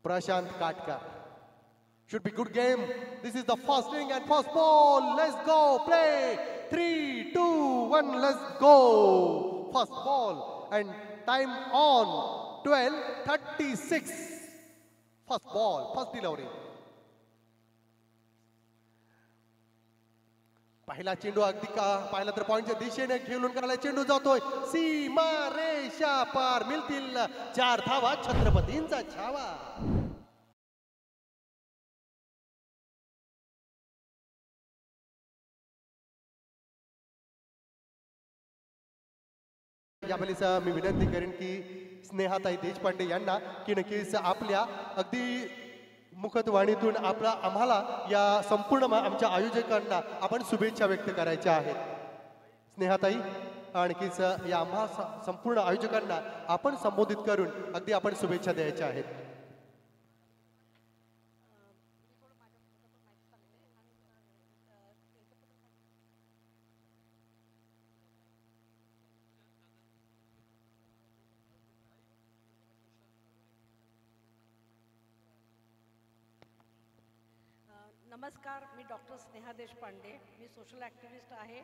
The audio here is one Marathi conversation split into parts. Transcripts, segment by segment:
Prashant Katka. Should be good game. This is the first inning and first ball. Let's go play. 3, 2, 1. Let's go. First ball and time on 12:36. First ball, first delivery. पहिला चेंडू अगदी का पाहिला तर पॉइंटच्या दिशेने खेळून करायला चेंडू जातोय सीमा रेषा पार मिळतील 4 धावा छत्रपतींचा छावा. यावेळेस मी विनंती करेन की स्नेहाताई देशपांडे यांना की नक्कीच आपल्या अगदी मुखद्वाणीतून आम्हाला या संपूर्ण आमच्या आयोजकांना आपण शुभेच्छा व्यक्त करायच्या आहेत. स्नेहाताई आणखीच या आम्हा संपूर्ण आयोजकांना आपण संबोधित करून अगदी आपण शुभेच्छा द्यायच्या आहेत. नमस्कार, मी डॉक्टर स्नेहा देशपांडे. मी सोशल ॲक्टिव्हिस्ट आहे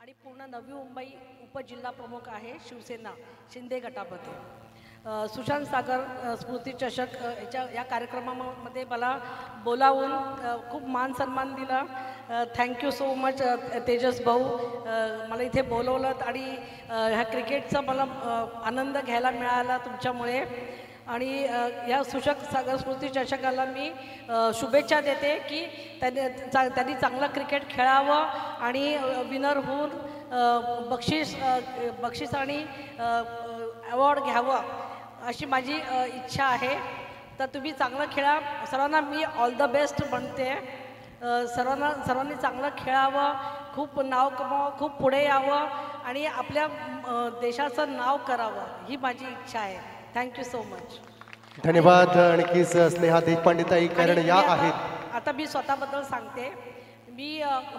आणि पूर्ण नवी मुंबई उपजिल्हा प्रमुख आहे शिवसेना शिंदे गटामध्ये. सुशांत सागर स्मृती चषक या कार्यक्रमामध्ये मला बोलावून खूप मान सन्मान दिला. थँक्यू सो मच तेजस भाऊ, मला इथे बोलवलं आणि ह्या क्रिकेटचा मला आनंद घ्यायला मिळाला तुमच्यामुळे. आणि या सुशांत सागर स्मृती चषकाला मी शुभेच्छा देते की त्यांनी चांगलं क्रिकेट खेळावं आणि विनर होऊन बक्षीस आणि अवॉर्ड घ्यावं अशी माझी इच्छा आहे. तर तुम्ही चांगलं खेळा. सर्वांना मी ऑल द बेस्ट म्हणते. सर्वांनी चांगलं खेळावं, खूप नाव कमावं, खूप पुढे यावं आणि आपल्या देशाचं नाव करावं ही माझी इच्छा आहे. Thank you so much. धन्यवाद. आणखीच स्नेहा देशपांडे ताई कारण या आहेत. आता मी स्वतःबद्दल सांगते.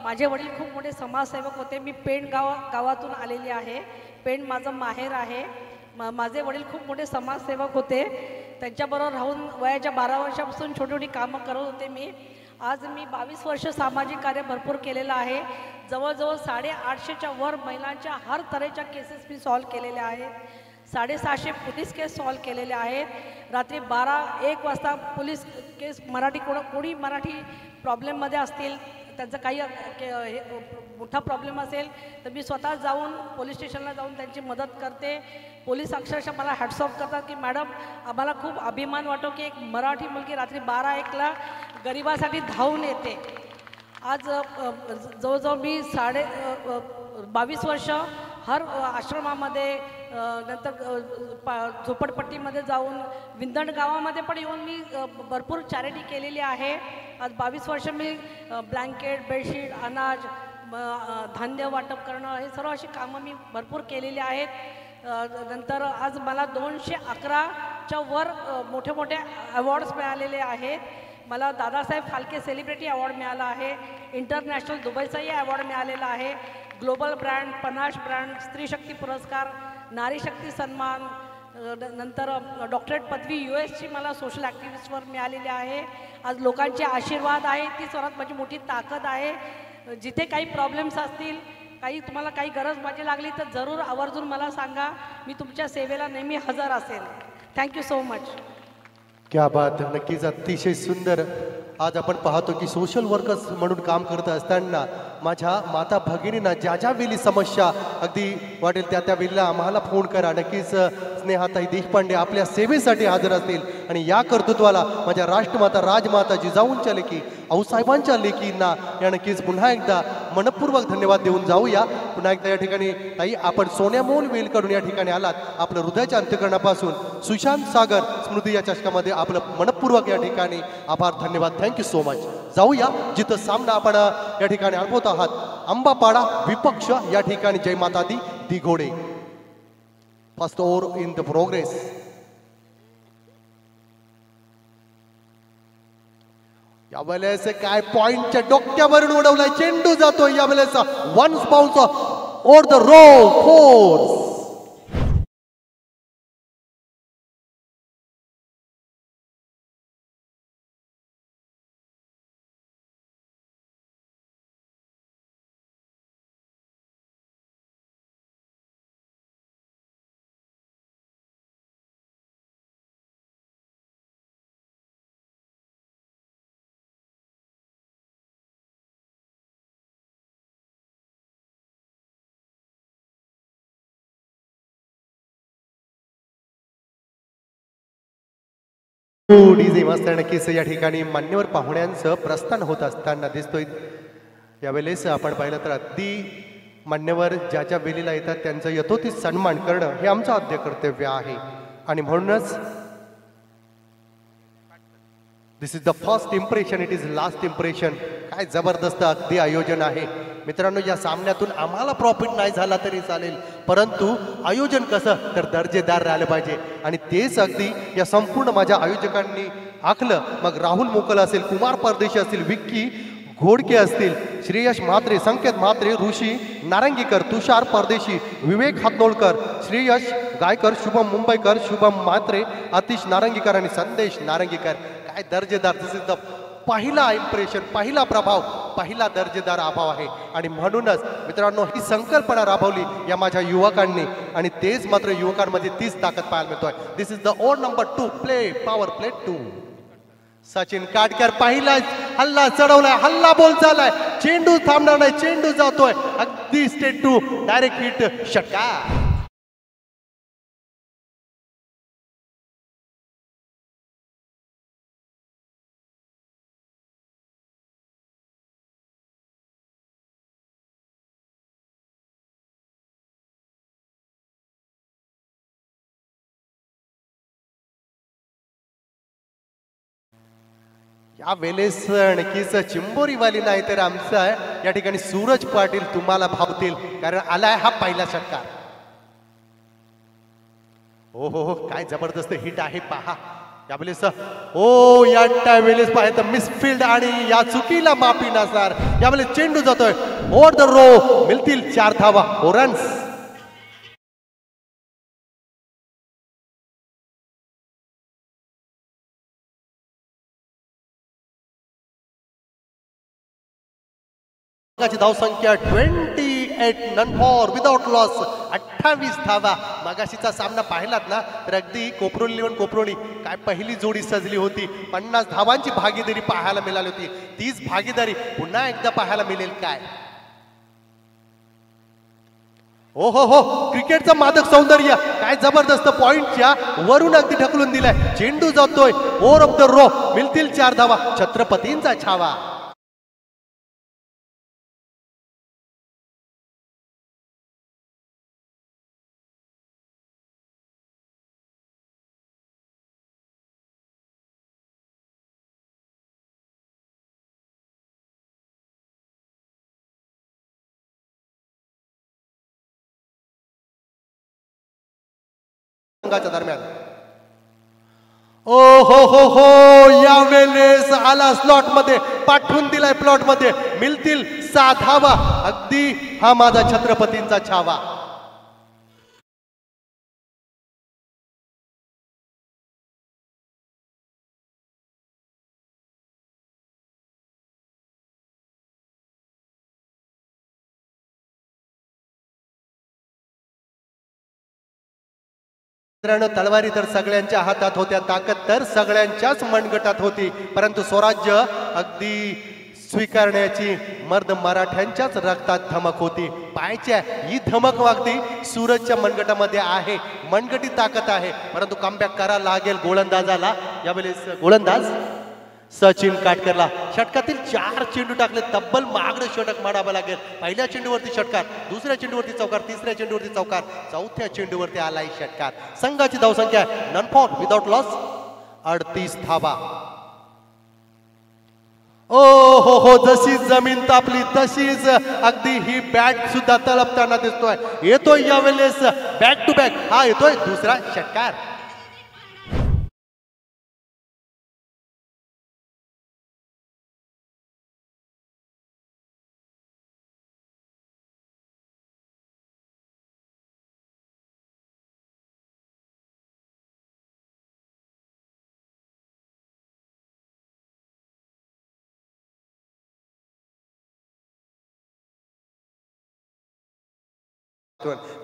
माझे वडील खूप मोठे समाजसेवक होते. मी पेण गावातून आलेली आहे. पेण माझं माहेर आहे. माझे वडील खूप मोठे समाजसेवक होते. त्यांच्याबरोबर राहून वयाच्या 12 वर्षापासून छोटी छोटी कामं करत होते मी. आज मी 22 वर्ष सामाजिक कार्य भरपूर केलेलं आहे. जवळजवळ 850च्या वर महिलांच्या हर तऱ्हेच्या केसेस मी सॉल्व केलेल्या आहेत. 750 पोलीस केस सॉल्व केलेले आहेत. रात्री 12-1 वाजता पोलीस केस कोणी मराठी प्रॉब्लेममध्ये असतील, त्यांचं काही मोठा प्रॉब्लेम असेल तर मी स्वतः जाऊन पोलीस स्टेशनला जाऊन त्यांची मदत करते. पोलीस अक्षरशः मला हॅट्स ऑफ करतात की मॅडम आम्हाला खूप अभिमान वाटतो की एक मराठी मुलगी रात्री 12-1ला गरिबासाठी धावून येते. आज जवळजवळ मी 22 वर्ष हर आश्रमामध्ये नंतर झोपडपट्टीमध्ये जाऊन विंदण गावामध्ये पण येऊन मी भरपूर चॅरिटी केलेली आहे. आज 22 वर्ष मी ब्लँकेट, बेडशीट, अनाज, धान्य वाटप करणं हे सर्व अशी कामं मी भरपूर केलेली आहेत. नंतर आज मला 211च्या वर मोठे मोठे अवॉर्ड्स मिळालेले आहेत. मला दादासाहेब फाल्के सेलिब्रिटी अवॉर्ड मिळाला आहे. इंटरनॅशनल दुबईचाही अवॉर्ड मिळालेला आहे. ग्लोबल ब्रँड, पनाश ब्रँड, स्त्री शक्ती पुरस्कार, नारी शक्ती सन्मान, नंतर डॉक्टरेट पदवी US ची मला सोशल ॲक्टिव्हिस्टवर मिळालेली आहे. आज लोकांचे आशीर्वाद आहे, ती सर्वात माझी मोठी ताकद आहे. जिथे काही प्रॉब्लेम्स असतील, तुम्हाला काही गरज माझी लागली तर जरूर आवर्जून मला सांगा. मी तुमच्या सेवेला नेहमी हजर असेल. Thank you so much. क्या बात. नक्कीच अतिशय सुंदर. आज आपण पाहतो की सोशल वर्कर्स म्हणून काम करत असताना माझ्या माता भगिनींना ज्या वेळी समस्या अगदी वाटेल त्या वेळेला आम्हाला फोन करा. नक्कीच स्नेहाताई देशपांडे आपल्या सेवेसाठी हजर असतील आणि या कर्तृत्वाला माझ्या राष्ट्रमाता राजमाता जिजाऊंच्या लेखी आऊसाहेबांच्या लेखींना या नक्कीच पुन्हा एकदा मनपूर्वक धन्यवाद देऊन जाऊया. पुन्हा एकदा या ठिकाणी ताई आपण सोन्यामोल वेल करून या ठिकाणी आलात. आपलं हृदयाच्या अंतःकरणापासून सुशांत सागर स्मृती या चषकामध्ये आपलं मनपूर्वक या ठिकाणी आभार, धन्यवाद. Thank you so much. जाऊया जिथं सामना आपण या ठिकाणी अनुभवत आहात. अंबापाडा विपक्ष या ठिकाणी जय माता दी दिघोडे. First over in the progress. यावेळेस काय पॉइंटच्या डोक्यावरून उडवलाय चेंडू जातो. यावेळेस once bounce over the row fours. DJ मस्त नक्कीच या ठिकाणी मान्यवर पाहुण्यांचं प्रस्थान होत असताना दिसतोय. यावेळेस आपण पाहिलं तर अगदी मान्यवर ज्या ज्या वेळेला येतात त्यांचं यथोचित सन्मान करणं हे आमचं आद्य कर्तव्य आहे. आणि म्हणूनच this is the first impression, it is last impression. काय जबरदस्त अगदी आयोजन आहे मित्रांनो. या सामन्यातून आम्हाला प्रॉफिट नाही झाला तरी चालेल, परंतु आयोजन कसं तर दर्जेदार राहिलं पाहिजे. आणि तेच अगदी या संपूर्ण माझ्या आयोजकांनी आखलं. मग राहुल मोकल असेल, कुमार परदेशी असतील, विक्की घोडके असतील, श्रेयश म्हात्रे, संकेत म्हात्रे, ऋषी नारंगीकर, तुषार परदेशी, विवेक हातनोळकर, श्रेयश गायकर, शुभम मुंबईकर, शुभम म्हात्रे, आतिश नारंगीकर आणि संदेश नारंगीकर. काय दर्जेदार. दिस इज द पहिला इम्प्रेशन, पहिला प्रभाव, पहिला दर्जेदार अभाव आहे. आणि म्हणूनच मित्रांनो ही संकल्पना राबवली या माझ्या युवकांनी आणि तेच मात्र युवकांमध्ये तीच ताकद पाहायला मिळतोय. This is the over number 2 play, power play 2. Sachin Katkar पहिला हल्ला चढवलाय, हल्ला बोल झालाय, चेंडू थांबणार नाही, चेंडू जातोय अगदी स्टेट टू डायरेक्ट हिट, षटकार. या वेळेस नक्कीच चिंबोरीवाली नाही तर आमचा या ठिकाणी सूरज पाटील तुम्हाला भावतील, कारण आलाय हा पहिला षटकार. हो हो हो, काय जबरदस्त हिट आहे पहा या वेळेस. ओ या वेळेस पाहिजे मिसफिल्ड आणि या चुकीला माफी नसणार. यावेळेस चेंडू जातोय ओव्हर द रो, मिळतील 4 धावा, 4 रन्स. धावसंख्या 28 नन फॉर विदाउट लॉस, 28 धावा. मगाशीचा सामना पाहिलात ना तर अगदी कोपरोली लेवन कोपरोली काय पहिली जोडी सजली होती. 50 धावांची भागीदारी पाहायला मिळाली होती. तीच भागीदारी पुन्हा एकदा पाहायला मिळेल काय. हो हो हो, क्रिकेटचं मादक सौंदर्य काय जबरदस्त. पॉइंटच्या वरून अगदी ढकलून दिलाय. चेंडू जातोय ओव्हर ऑफ द रो, मिळतील 4 धावा, छत्रपतींचा छावा. दरम्यान ओ हो हो हो, यावेळेस आला स्लॉट मध्ये, पाठवून दिलाय प्लॉट मध्ये, मिळतील 6 धावा. अगदी हा माझा छत्रपतींचा छावा. मित्रांनो तलवारी तर सगळ्यांच्या हातात होत्या, ताकद तर सगळ्यांच्याच मनगटात होती, परंतु स्वराज्य अगदी स्वीकारण्याची मर्द मराठ्यांच्याच रक्तात धमक होती. पायच्या ही धमक वागती सूरजच्या मनगटामध्ये आहे, मनगटी ताकद आहे, परंतु कमबॅक करा लागेल गोलंदाजाला. यावेळेस गोलंदाज सचिन काटकरला षटकातील 4 चेंडू टाकले, तब्बल महागडं षटक मारावं लागेल. पहिल्या चेंडूवरती षटकार, दुसऱ्या चेंडूवरती चौकार, तिसऱ्या चेंडूवरती चौकार, चौथ्या चेंडूवरती आलाय षटकार. संघाची धावसंख्या नन फॉर विदाउट लॉस 38 धावा. ओ हो हो, जशी जमीन तापली तशीच अगदी ही बॅट सुद्धा तळपताना दिसतोय. येतोय यावेळेस बॅक टू बॅक, हा येतोय दुसरा षटकार.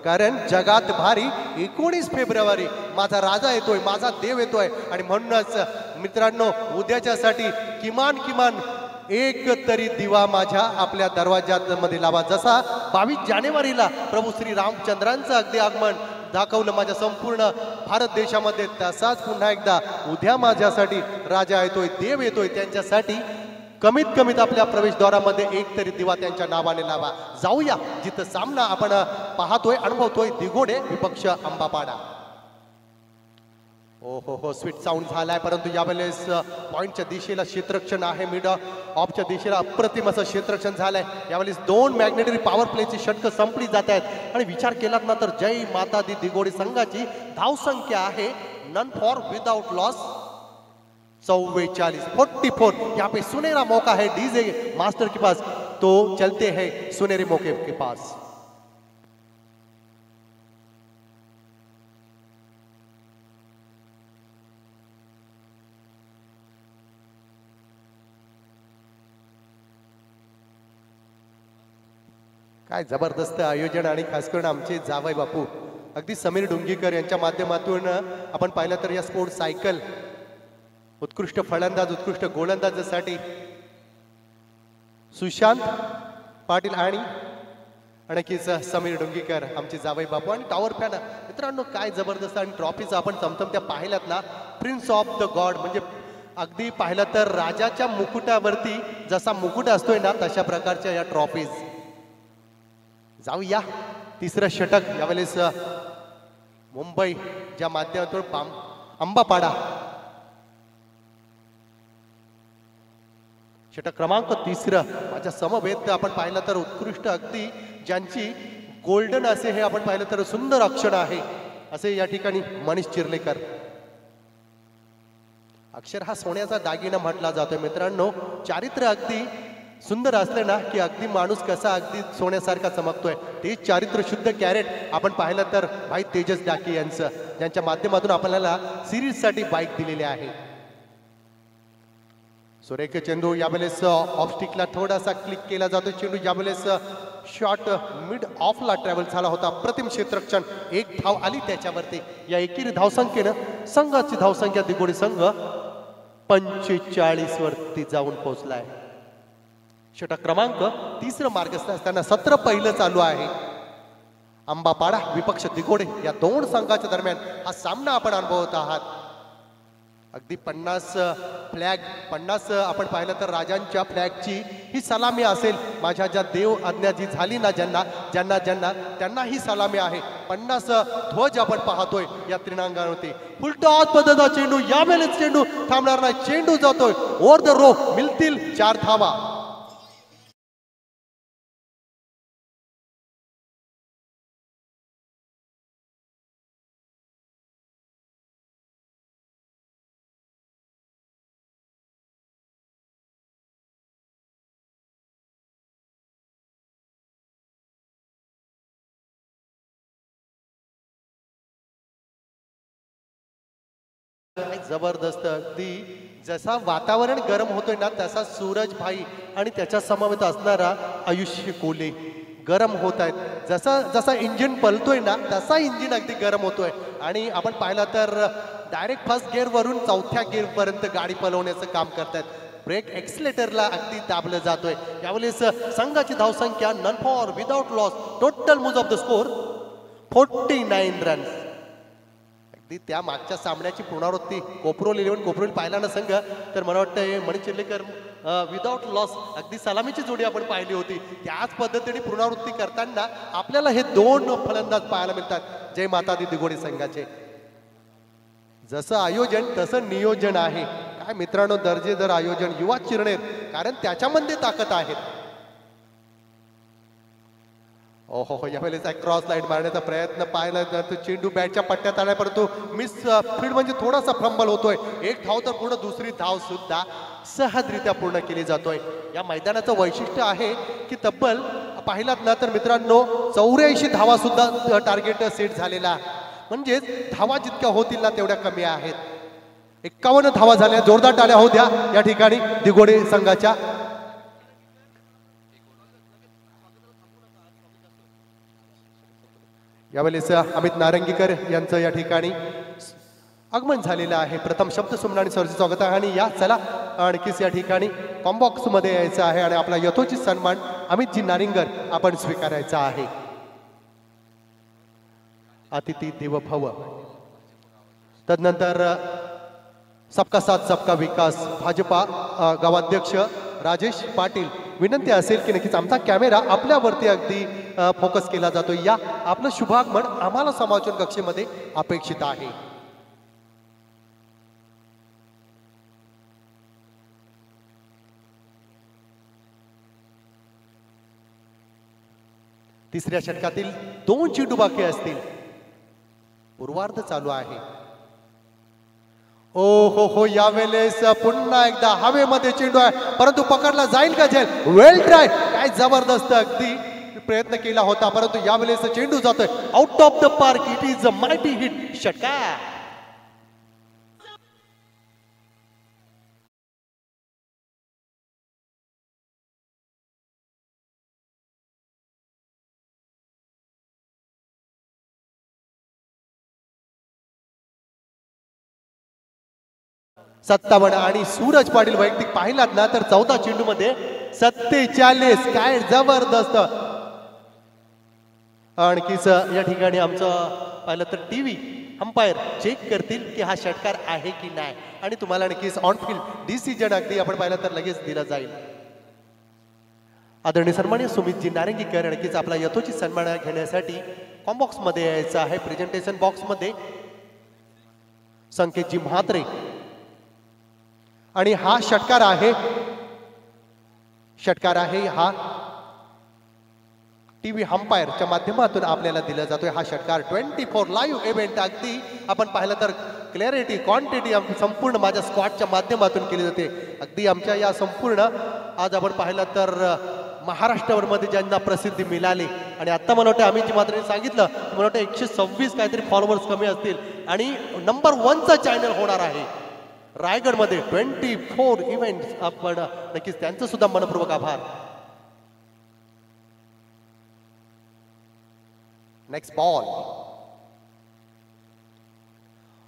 कारण जगात भारी 19 फेब्रुवारी माझा राजा येतोय, माझा देव येतोय. आणि म्हणूनच मित्रांनो उद्याच्यासाठी किमान एक तरी दिवा माझ्या आपल्या दरवाजात मध्ये लावा. जसा 22 जानेवारीला प्रभू श्री रामचंद्रांचं अगदी आगमन दाखवलं माझ्या संपूर्ण भारत देशामध्ये, तसाच पुन्हा एकदा उद्या माझ्यासाठी राजा येतोय, देव येतोय, त्यांच्यासाठी कमीत कमीत आपल्या प्रवेशद्वारामध्ये एक तरी दिवा त्यांच्या नावाने लावा. जाऊया जिथं सामना आपण पाहतोय, अनुभवतोय, दिघोडे विपक्ष आंबापाडा. ओ हो हो, स्वीट साऊंड झालाय, परंतु यावेळेस पॉइंटच्या दिशेला क्षेत्ररक्षण आहे, मिड ऑफच्या दिशेला अप्रतिम असं क्षेत्ररक्षण झालंय. यावेळेस 2 मॅग्नेटरी पॉवर प्लेची षटकं संपली जात आहेत आणि विचार केलात ना तर जय माता दी दिघोडी संघाची धावसंख्या आहे नन फॉर विदाउट लॉस 44 यहाँ पे सुनहरा मौका है डीजे मास्टर के पास, तो चलते हैं सुनहरे मौके के पास. काय जबरदस्त आयोजन आणि खास करून आमचे जावई बापू अगदी समीर डुंगीकर यांच्या माध्यमातून आपण पाहिलं तर या स्पोर्ट्स सायकल उत्कृष्ट फलंदाज उत्कृष्ट गोलंदाजासाठी सुशांत पाटील आणि आणखीच समीर डुंगीकर आमचे जावई बापू आणि टॉवर फॅन मित्रांनो, काय जबरदस्त आणि ट्रॉफीज आपण चमचमत्या पाहिल्यात ना, प्रिन्स ऑफ द गॉड म्हणजे अगदी पाहिलं तर राजाच्या मुकुटावरती जसा मुकुट असतोय ना तशा प्रकारच्या या ट्रॉफीज. जाऊया तिसरं षटक यावेळेस मुंबई ज्या माध्यमातून आंबापाडा षटक क्रमांक 3 माझ्या समवेत आपण पाहिलं तर उत्कृष्ट अगदी ज्यांची गोल्डन असे हे आपण पाहिलं तर सुंदर अक्षर आहे असे या ठिकाणी मनीष चिर्लेकर. अक्षर हा सोन्याचा दागिना म्हटला जातोय मित्रांनो. चारित्र्य अगदी सुंदर असले ना की अगदी माणूस कसा अगदी सोन्यासारखा चमकतोय, ते चारित्र्य शुद्ध कॅरेट आपण पाहिलं तर भाई तेजस डाके यांचं, ज्यांच्या माध्यमातून आपल्याला सिरीज साठी बाईक दिलेली आहे. सुरेख चेंडू यावेळेस ऑफ स्टिकला थोडासा क्लिक केला जातो. चेंडू यावेळेस शॉट मिड ऑफला ट्रॅव्हल झाला होता. प्रतिम क्षेत्ररक्षण, एक धाव आली त्याच्यावरती. या एकेरी धावसंख्येनं संघाची धावसंख्या दिघोडी संघ 45 वरती जाऊन पोहोचलाय. षटक क्रमांक 3 मार्गस्थ असताना सत्र पहिलं चालू आहे. आंबापाडा विपक्ष दिघोडे या 2 संघाच्या दरम्यान हा सामना आपण अनुभवत आहात. अगदी 50 फ्लॅग 50 आपण पाहिलं तर राजांच्या फ्लॅगची ही सलामी असेल. माझ्या ज्या देव आज्ञा जी झाली ना ज्यांना ज्यांना ज्यांना त्यांना ही सलामी आहे. 50 ध्वज आपण पाहतोय या त्रिरंगावरती. फुलटॉस पद्धतीचा चेंडू, यावेळेस चेंडू थांबणार नाही, चेंडू जातोय ओव्हर द रो, मिळतील 4 धावा. जबरदस्त अगदी जसा वातावरण गरम होतोय ना तसा सूरज भाई आणि त्याच्या समवेत असणारा आयुष्य कोले गरम होत आहेत. जसा जसा इंजिन पलतोय ना तसा इंजिन अगदी गरम होतोय. आणि आपण पाहिलं तर डायरेक्ट फर्स्ट गिअर वरून 4थ्या गिअर पर्यंत गाडी पलवण्याचं काम करतात. ब्रेक एक्सिलेटरला अगदी दाबलं जातोय. यावेळेस संघाची धावसंख्या none for without loss, total मूज ऑफ द स्कोर 49 रन्स. त्या मागच्या सामन्याची पुनरावृत्ती कोपरोल 11 कोपरोल पाहिला ना संघ तर मला वाटतं मनीष चिर्लेकर विदाउट लॉस अगदी सलामीची जोडी आपण पाहिली होती. त्याच पद्धतीने पुनरावृत्ती करताना आपल्याला हे 2 फलंदाज पाहायला मिळतात जय माता दी दिघोडी संघाचे. जसं आयोजन तसं नियोजन आहे. काय मित्रांनो, दर्जेदार आयोजन, युवा चिरनेर, कारण त्याच्यामध्ये ताकद आहे. ओहो, यावेळेस क्रॉस लाईट मारण्याचा प्रयत्न पाहिला तर चेंडू बॅटच्या पट्ट्यात आलाय, परंतु मिस फील्ड म्हणजे थोडासा फंबल होतोय. एक धाव तर पूर्ण दुसरी धाव सुद्धा सहजरित्या पूर्ण केली जातोय. या मैदानाचं वैशिष्ट्य आहे की तब्बल पाहिलात ना तर मित्रांनो 84 धावा सुद्धा टार्गेट सेट झालेला, म्हणजे धावा जितक्या होतील ना तेवढ्या कमी आहेत. 51 धावा झाल्या. जोरदार टाळ्या होऊ द्या या ठिकाणी दिघोडे संघाच्या. यावेळेस अमित नारंगीकर यांचं या ठिकाणी आगमन झालेलं आहे. प्रथम शब्द सुमनानी सरचे स्वागत आहे. आणि या चला आणखीच या ठिकाणी कॉम्बॉक्स मध्ये यायचं आहे आणि आपला यथोचित सन्मान अमितजी नारिंगर आपण स्वीकारायचा आहे. अतिथी देव भव. तदनंतर सबका साथ सबका विकास भाजपा गावाध्यक्ष राजेश पाटील. विनंती असेल की नक्कीच आमचा कॅमेरा आपल्यावरती अगदी फोकस केला जातो. या आपलं शुभागमन आम्हाला समालोचन कक्षेमध्ये अपेक्षित आहे. तिसऱ्या षटकातील 2 चेंडू बाकी असतील. पूर्वार्ध चालू आहे. ओ हो यावेळेस पुन्हा एकदा हवेमध्ये चेंडू आहे, परंतु पकडला जाईल का झेल. वेल ट्राय. काय जबरदस्त अगदी प्रयत्न केला होता, परंतु यावेळेस चेंडू जातोय out of the park. It is a mighty hit. षटकार. सत्तावन्न आणि सूरज पाटील वैयक्तिक पाहिलात ना तर 14 चेंडू मध्ये 47. काय जबरदस्त. आणखीच या ठिकाणी आमचं पाहिलं तर टीव्ही अंपायर चेक करतील की हा षटकार आहे की नाही, आणि तुम्हाला नक्कीच ऑन फील्ड डिसिजन अगदी आपण पाहिलं तर लगेच दिला जाईल. आदरणीय सन्माननीय सुमितजी नारंगीकर नक्कीच आपला यथोचित सन्मान घेण्यासाठी कॉम्बॉक्स मध्ये यायचं आहे. प्रेझेंटेशन बॉक्स मध्ये संकेतजी म्हात्रे. आणि हा षटकार आहे हा टीव्ही अंपायरच्या माध्यमातून आपल्याला दिला जातोय. हा षटकार 24 लाईव्ह इव्हेंट अगदी आपण पाहिलं तर क्लॅरिटी क्वांटिटी संपूर्ण माझ्या स्क्वॉडच्या माध्यमातून केली जाते. अगदी आमच्या या संपूर्ण आज आपण पाहिलं तर महाराष्ट्रामध्ये ज्यांना प्रसिद्धी मिळाली, आणि आता मला वाटतं अमितजी मात्र सांगितलं मला वाटतं 126 काहीतरी फॉलोअर्स कमी असतील, आणि नंबर 1चा चॅनल होणार आहे रायगडमध्ये. 24 इव्हेंट्स. आपण नक्कीच त्यांचं सुद्धा मनपूर्वक आभार. Next ball.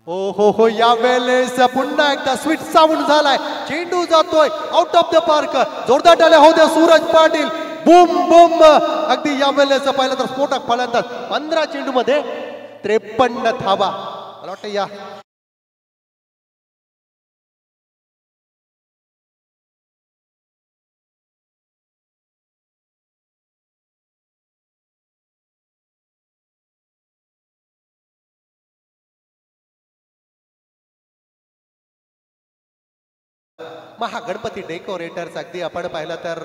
ओ हो यावेळेस पुन्हा एकदा स्वीट साऊंड झालाय. चेंडू जातोय आउट ऑफ द पार्क. जोरदार टाळ्या होऊ द्या सूरज पाटील. Boom boom. अगदी यावेळेस पाहिलं तर स्फोटक फलंदाज. 15 चेंडू मध्ये 53 धावा. मला वाटतं या महागणपती डेकोरेटर्स अगदी आपण पाहिलं तर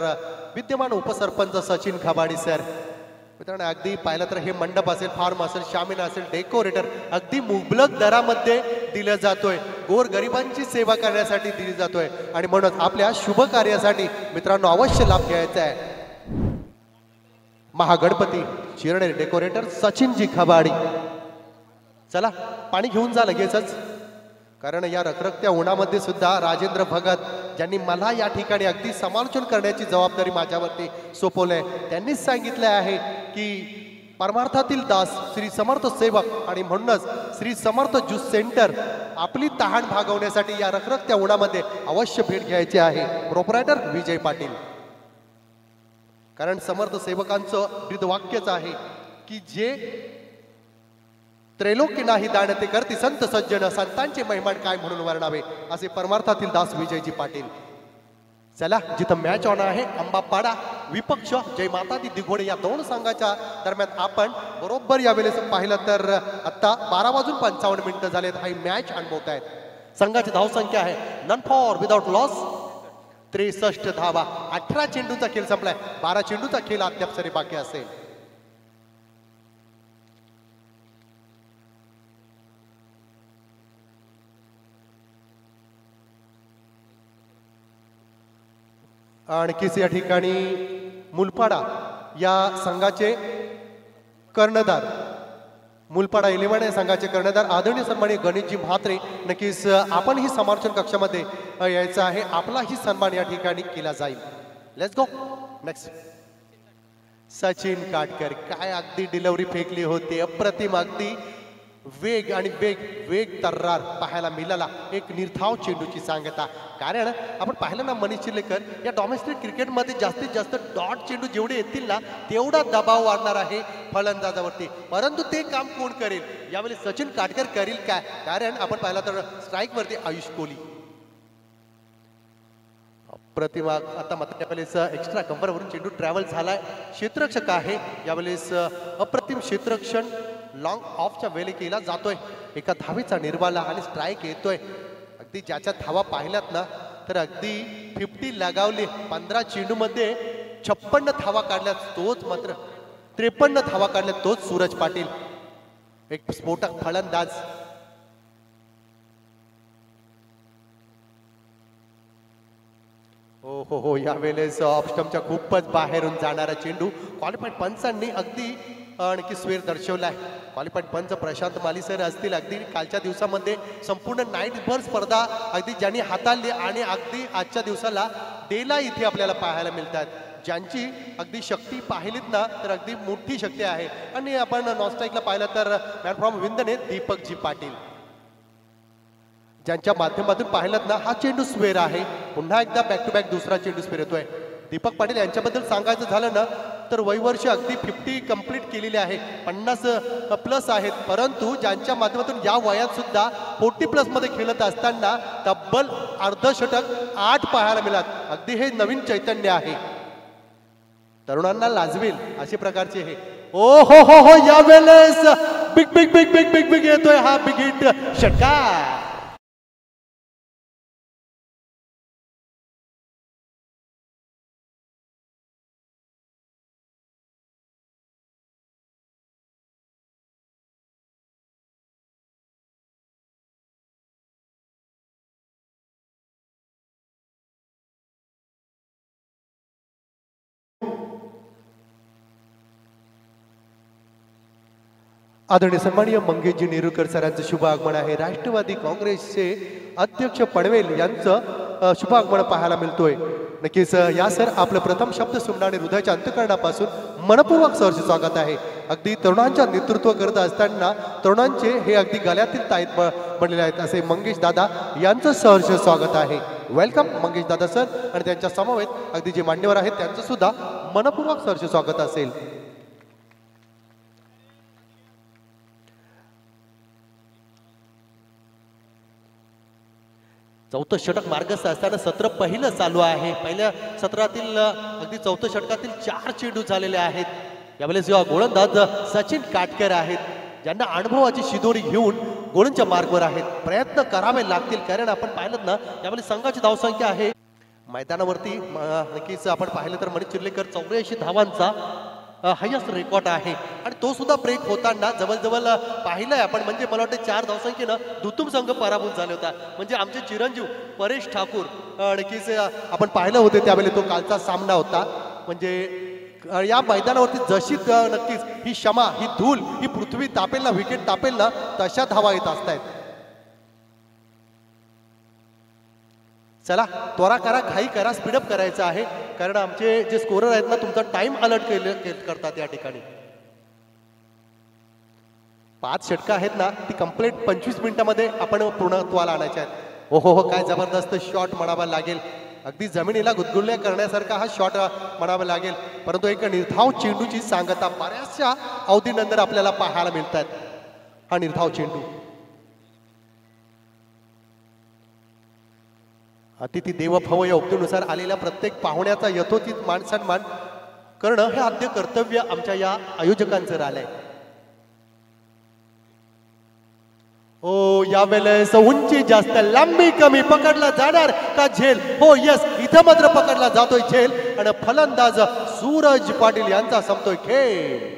विद्यमान उपसरपंच सचिन खबाडी सर. मित्रांनो अगदी पाहिलं तर हे मंडप असेल, फार्म असेल, शामिना असेल, डेकोरेटर अगदी मुबलक दरामध्ये दिलं जातोय. गोर गरिबांची सेवा करण्यासाठी दिली जातोय, आणि म्हणून आपल्या शुभ कार्यासाठी मित्रांनो अवश्य लाभ घ्यायचा आहे. महागणपती चिरणे डेकोरेटर सचिनजी खबाडी. चला पाणी घेऊन जा लगेचच, कारण या रखरखत्या उन्हामध्ये सुद्धा राजेंद्र भगत ज्यांनी मला या ठिकाणी अगदी समालोचन करण्याची जबाबदारी माझ्यावरती सोपवलंय, त्यांनीच सांगितलं आहे की परमार्थातील दास श्री समर्थ सेवक आणि म्हणूनच श्री समर्थ ज्यूस सेंटर आपली तहान भागवण्यासाठी या रखरखत्या उन्हामध्ये अवश्य भेट घ्यायची आहे. प्रोपरायटर विजय पाटील. कारण समर्थ सेवकांचं ब्रीदवाक्यच आहे की जे त्रैलोक्य नाही दान ते करती संत सज्जन, संतांचे महिमान काय म्हणून वर्णावे, असे परमार्थातील दास विजयजी पाटील. चला जिथं मॅच ऑन आहे अंबापाडा विपक्ष जय माता दी दिघोडे या दोन संघाच्या दरम्यान आपण बरोबर यावेळेस पाहिलं तर आता 12:55 झालेत. हा मॅच अनुभवत आहेत. संघाची धावसंख्या आहे नन फॉर विदाउट लॉस 63 धावा. 18 चेंडूचा खेळ संपलाय. 12 चेंडूचा खेळ अद्याप सरी बाकी असेल. आणखीच या ठिकाणी मुलपाडा या संघाचे कर्णधार, मुलपाडा 11 या संघाचे कर्णधार आदरणीय सन्माननीय गणेशजी म्हात्रे. नक्कीच आपण ही समालोचन कक्षामध्ये यायचं आहे. आपलाही सन्मान या ठिकाणी केला जाईल. Let's go next. Sachin Katkar काय अगदी डिलिव्हरी फेकली होती, अप्रतिम. अगदी वेग आणि वेग तर्रार पाहायला मिळाला. एक निर्धाव चेंडूची सांगता. कारण आपण पाहिलं ना मनीष चिर्लेकर, या डोमेस्टिक क्रिकेटमध्ये जास्तीत जास्त डॉट चेंडू जेवढे येतील ना तेवढा दबाव वाढणार आहे फलंदाजावरती. परंतु ते काम कोण करेल यावेळी? सचिन काटकर करेल काय? कारण आपण पाहिलं तर स्ट्राईकवरती आयुष कोहली. प्रतिमा आता मात्र यावेळेस एक्स्ट्रा कव्हरवरून चेंडू ट्रॅव्हल झालाय. क्षेत्ररक्षक आहे यावेळेस. अप्रतिम क्षेत्ररक्षण लॉंग ऑफच्या वेळी केला जातोय. एका धावेचा निर्वाला आणि स्ट्राईक येतोय. अगदी ज्याच्या धावा पाहिल्यात ना तर अगदी 50 लगावली. 15 चेंडूमध्ये 56 धावा काढल्यात तोच मात्र 53 धावा काढल्यात तोच सूरज पाटील. एक स्फोटक फलंदाज. हो यावेळेस ऑफस्टमच्या खूपच बाहेरून जाणारा चेंडू क्वालिफाईड पंचांनी अगदी आणखी स्वेर दर्शवलाय. क्वालिफाईड पंच प्रशांत माली सर असतील. अगदी कालच्या दिवसामध्ये संपूर्ण नाईटभर स्पर्धा अगदी ज्यांनी हाताळली आणि अगदी आजच्या दिवसाला डेला इथे आपल्याला पाहायला मिळतात. ज्यांची अगदी शक्ती पाहिलीत ना तर अगदी मोठी शक्ती आहे. आणि आपण नॉनस्ट्राईकला पाहिलं तर मॅन फ्रॉम विंदने दीपकजी पाटील, ज्यांच्या माध्यमातून पाहिलं ना हा चेंडू स्वेर आहे. पुन्हा एकदा बॅक टू बॅक दुसरा चेंडू स्वेर येतोय. दीपक पाटील यांच्याबद्दल सांगायचं झालं ना तर वयवर्ष अगदी 50 कंप्लीट केलेले आहे. 50+ आहेत. परंतु ज्यांच्या माध्यमातून या वयात सुद्धा 40+ मध्ये खेळत असताना तब्बल अर्धशतक 8 पाहायला मिळाला. अगदी हे नवीन चैतन्य आहे. तरुणांना लाजवेल अशा प्रकारचे हे. ओ हो यावेळेस big big big big big big येतोय हा बिग हिट षटकार. आदरणीय सन्माननीय मंगेशजी नेरुरकर सरांचं शुभ आगमन आहे. राष्ट्रवादी काँग्रेसचे अध्यक्ष पनवेल यांचं शुभ आगमन पाहायला मिळतोय. नक्कीच या सर आपलं प्रथम शब्द सुमणा आणि हृदयाच्या अंतःकरणापासून मनपूर्वक सहर्ष स्वागत आहे. अगदी तरुणांच्या नेतृत्व करत असताना तरुणांचे हे अगदी गळ्यातील ताईत बनलेले आहेत असे मंगेश दादा यांचं सहर्ष स्वागत आहे. वेलकम मंगेश दादा सर. आणि त्यांच्या समवेत अगदी जे मान्यवर आहेत त्यांचं सुद्धा मनपूर्वक सहर्ष स्वागत असेल. चौथं षटक मार्गस्थ असताना सत्र पहिलं चालू आहे. पहिल्या सत्रातील अगदी चौथं षटकातील 4 चेंडू झालेले आहेत. यावेळेस गोलंदाज सचिन काटकर आहेत, ज्यांना अनुभवाची शिदोरी घेऊन गोलंच्या मार्गवर आहेत. प्रयत्न करावे लागतील कारण आपण पाहिलं ना यावेळेस संघाची धावसंख्या आहे मैदानावरती. नक्कीच आपण पाहिलं तर मनीष चिर्लेकर 84 धावांचा हायस्ट रेकॉर्ड आहे. आणि तो सुद्धा ब्रेक होताना जवळजवळ पाहिलंय आपण. म्हणजे मला वाटतं 4 धावसंख्येनं दुतुम संघ पराभूत झाले होता. म्हणजे आमचे चिरंजीव परेश ठाकूर नक्कीच आपण पाहिलं होते त्यावेळी तो कालचा सामना होता. म्हणजे या मैदानावरती जशी नक्कीच ही क्षमा, ही धूल, ही पृथ्वी तापेल ना, विकेट तापेल ना तशा धावा येत असतायत. चला त्वरा करा, घाई करा, स्पीडअप करायचं आहे कारण आमचे जे स्कोरर आहेत ना तुमचा टाइम अलर्ट करतात या ठिकाणी. 5 षटकं आहेत ना ती कंप्लीट 25 मिनिटांमध्ये आपण पूर्णत्वाला आणायच्या आहेत. हो काय जबरदस्त शॉट म्हणावा लागेल. अगदी जमिनीला गुदगुल्या करण्यासारखा हा शॉट म्हणावा लागेल. परंतु एक निर्धाव चेंडूची सांगता बऱ्याचशा अवधीनंतर आपल्याला पाहायला मिळतात. हा निर्धाव चेंडू अतिथी देवभव या उक्तीनुसार आलेल्या प्रत्येक पाहुण्याचा यथोचित मान सन्मान करणं हे आद्य कर्तव्य आमच्या या आयोजकांचं राहिलंय. ओ यावेळेस उंची जास्त, लांबी कमी, पकडला जाणार का झेल? हो यस, इथं मात्र पकडला जातोय झेल आणि फलंदाज सूरज पाटील यांचा संपतोय खेळ.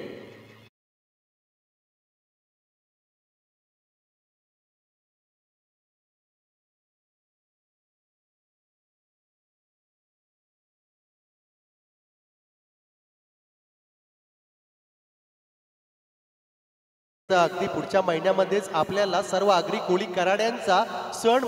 अगदी पुढच्या महिन्यामध्येच आपल्याला सर्व आगरी कोळी कराड्यांचा सण